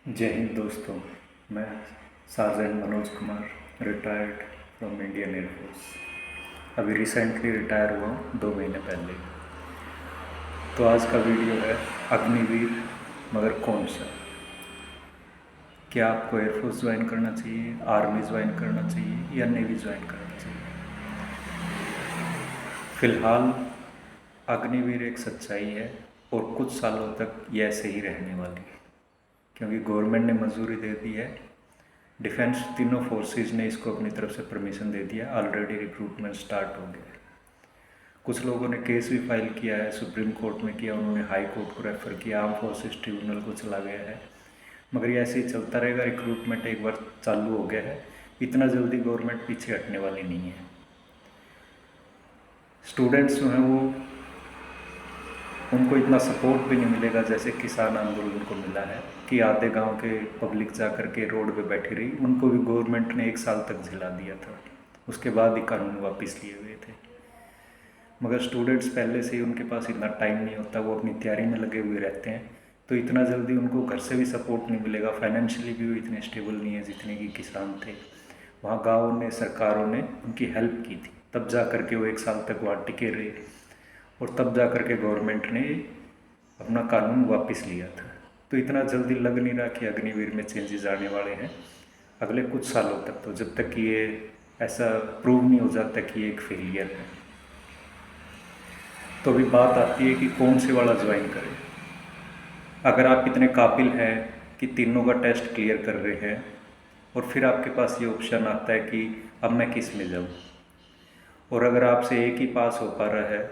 जय हिंद दोस्तों। मैं sergeant Manoj Kumar, retired from Indian air force. अभी रिसेंटली रिटायर हुआ हूँ 2 महीने पहले। तो आज का वीडियो है अग्निवीर, मगर कौन सा। क्या आपको एयरफोर्स ज्वाइन करना चाहिए, आर्मी ज्वाइन करना चाहिए या नेवी ज्वाइन करना चाहिए। फ़िलहाल अग्निवीर एक सच्चाई है और कुछ सालों तक ये ऐसे ही रहने वाली है, क्योंकि गवर्नमेंट ने मंजूरी दे दी है। डिफेंस तीनों फोर्सेस ने इसको अपनी तरफ से परमिशन दे दिया। ऑलरेडी रिक्रूटमेंट स्टार्ट हो गया है। कुछ लोगों ने केस भी फाइल किया है, सुप्रीम कोर्ट में किया, उन्होंने हाई कोर्ट को रेफ़र किया, आर्म फोर्सेस ट्रिब्यूनल को चला गया है। मगर ये ऐसे ही चलता रहेगा। रिक्रूटमेंट एक बार चालू हो गया है, इतना जल्दी गवर्नमेंट पीछे हटने वाली नहीं है। स्टूडेंट्स जो हैं वो उनको इतना सपोर्ट भी नहीं मिलेगा जैसे किसान आंदोलन को मिला है, कि आधे गांव के पब्लिक जा कर के रोड पे बैठी रही। उनको भी गवर्नमेंट ने 1 साल तक झिला दिया था, उसके बाद ही कानून वापस लिए हुए थे। मगर स्टूडेंट्स पहले से ही उनके पास इतना टाइम नहीं होता, वो अपनी तैयारी में लगे हुए रहते हैं, तो इतना जल्दी उनको घर से भी सपोर्ट नहीं मिलेगा। फाइनेंशियली भी वो इतने स्टेबल नहीं है जितने कि किसान थे। वहाँ गाँव ने, सरकारों ने उनकी हेल्प की थी, तब जा कर के वो 1 साल तक वहाँ टिके रहे, और तब जा कर के गवर्नमेंट ने अपना कानून वापस लिया था। तो इतना जल्दी लग नहीं रहा कि अग्निवीर में चेंजेस आने वाले हैं अगले कुछ सालों तक। तो जब तक कि ये ऐसा प्रूव नहीं हो जाता कि ये एक फेलियर है। तो अभी बात आती है कि कौन से वाला ज्वाइन करें। अगर आप इतने काबिल हैं कि तीनों का टेस्ट क्लियर कर रहे हैं, और फिर आपके पास ये ऑप्शन आता है कि अब मैं किस में जाऊँ, और अगर आपसे एक ही पास हो पा रहा है,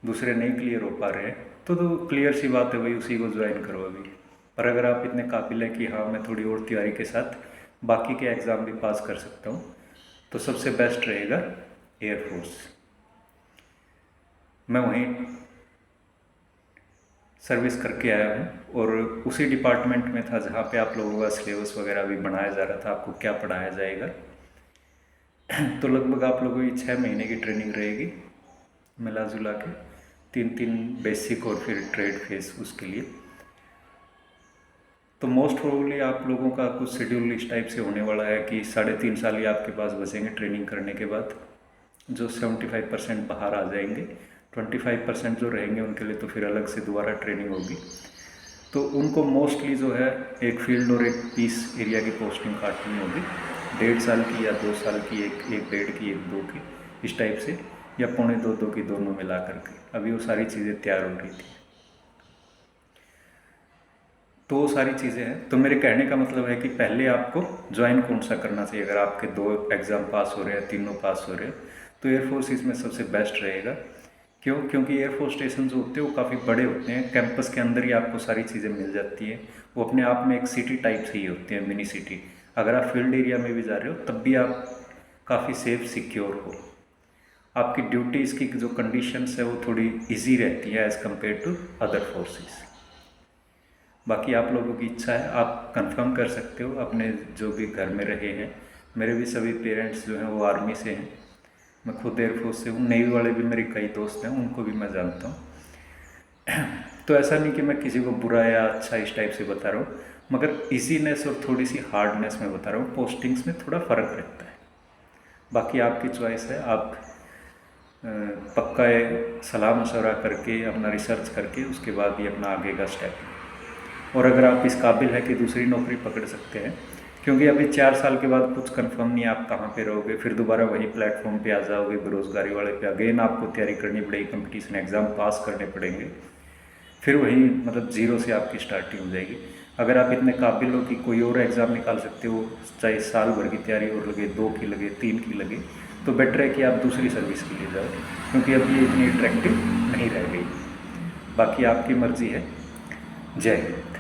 दूसरे नहीं क्लियर हो पा रहे हैं, तो क्लियर सी बात है भाई, उसी को ज्वाइन करो अभी। पर अगर आप इतने काबिल हैं कि हाँ मैं थोड़ी और तैयारी के साथ बाकी के एग्ज़ाम भी पास कर सकता हूँ, तो सबसे बेस्ट रहेगा एयरफोर्स। मैं वहीं सर्विस करके आया हूँ, और उसी डिपार्टमेंट में था जहाँ पे आप लोगों का सिलेबस वगैरह भी बनाया जा रहा था, आपको क्या पढ़ाया जाएगा। तो लगभग आप लोगों की 6 महीने की ट्रेनिंग रहेगी, मिला जुला के 3 बेसिक और फिर ट्रेड फेस उसके लिए। तो मोस्ट प्रोबेबली आप लोगों का कुछ शेड्यूल इस टाइप से होने वाला है कि 3.5 साल ही आपके पास बचेंगे ट्रेनिंग करने के बाद। जो 75% बाहर आ जाएंगे, 25% जो रहेंगे उनके लिए तो फिर अलग से दोबारा ट्रेनिंग होगी। तो उनको मोस्टली जो है एक फील्ड और एक पीस एरिया की पोस्टिंग काटनी होगी, 1.5 साल की या 2 साल की, एक 1.5 की, 1-2 की, इस टाइप से, या 2.25 की, दोनों मिला करके। अभी वो सारी चीज़ें तैयार हो रही थी। तो वो सारी चीज़ें हैं। तो मेरे कहने का मतलब है कि पहले आपको ज्वाइन कौन सा करना चाहिए। अगर आपके 2 एग्ज़ाम पास हो रहे हैं, तीनों पास हो रहे हैं, तो एयरफोर्स इसमें सबसे बेस्ट रहेगा। क्यों? क्योंकि एयरफोर्स स्टेशन जो होते हैं वो काफ़ी बड़े होते हैं, कैंपस के अंदर ही आपको सारी चीज़ें मिल जाती हैं। वो अपने आप में एक सिटी टाइप से ही होते हैं, मिनी सिटी। अगर आप फील्ड एरिया में भी जा रहे हो तब भी आप काफ़ी सेफ सिक्योर हो। आपकी ड्यूटीज़ की जो कंडीशंस है वो थोड़ी इजी रहती है as compared to other forces. बाकी आप लोगों की इच्छा है, आप कंफर्म कर सकते हो अपने जो भी घर में रहे हैं। मेरे भी सभी पेरेंट्स जो हैं वो आर्मी से हैं, मैं खुद एयरफोर्स से हूँ। नेवी वाले भी मेरे कई दोस्त हैं, उनको भी मैं जानता हूँ। तो ऐसा नहीं कि मैं किसी को बुरा या अच्छा इस टाइप से बता रहा हूँ, मगर ईजीनेस और थोड़ी सी हार्डनेस में बता रहा हूँ। पोस्टिंग्स में थोड़ा फ़र्क रहता है। बाकी आपकी चॉइस है, आप पक्का सलाह मशवरा करके, अपना रिसर्च करके, उसके बाद ही अपना आगे का स्टेप। और अगर आप इस काबिल है कि दूसरी नौकरी पकड़ सकते हैं, क्योंकि अभी 4 साल के बाद कुछ कंफर्म नहीं है आप कहाँ पे रहोगे, फिर दोबारा वही प्लेटफॉर्म पे आ जाओगे, बेरोज़गारी वाले पे अगेन आपको तैयारी करनी पड़ेगी, कंपटीशन एग्ज़ाम पास करने पड़ेंगे, फिर वही मतलब ज़ीरो से आपकी स्टार्टिंग हो जाएगी। अगर आप इतने काबिल हो कि कोई और एग्ज़ाम निकाल सकते हो, चाहे साल भर की तैयारी और लगे, 2 की लगे, 3 की लगे, तो बेटर है कि आप दूसरी सर्विस के लिए जाओ, क्योंकि अब ये इतनी अट्रैक्टिव नहीं रह गई। बाकी आपकी मर्ज़ी है। जय हिंद।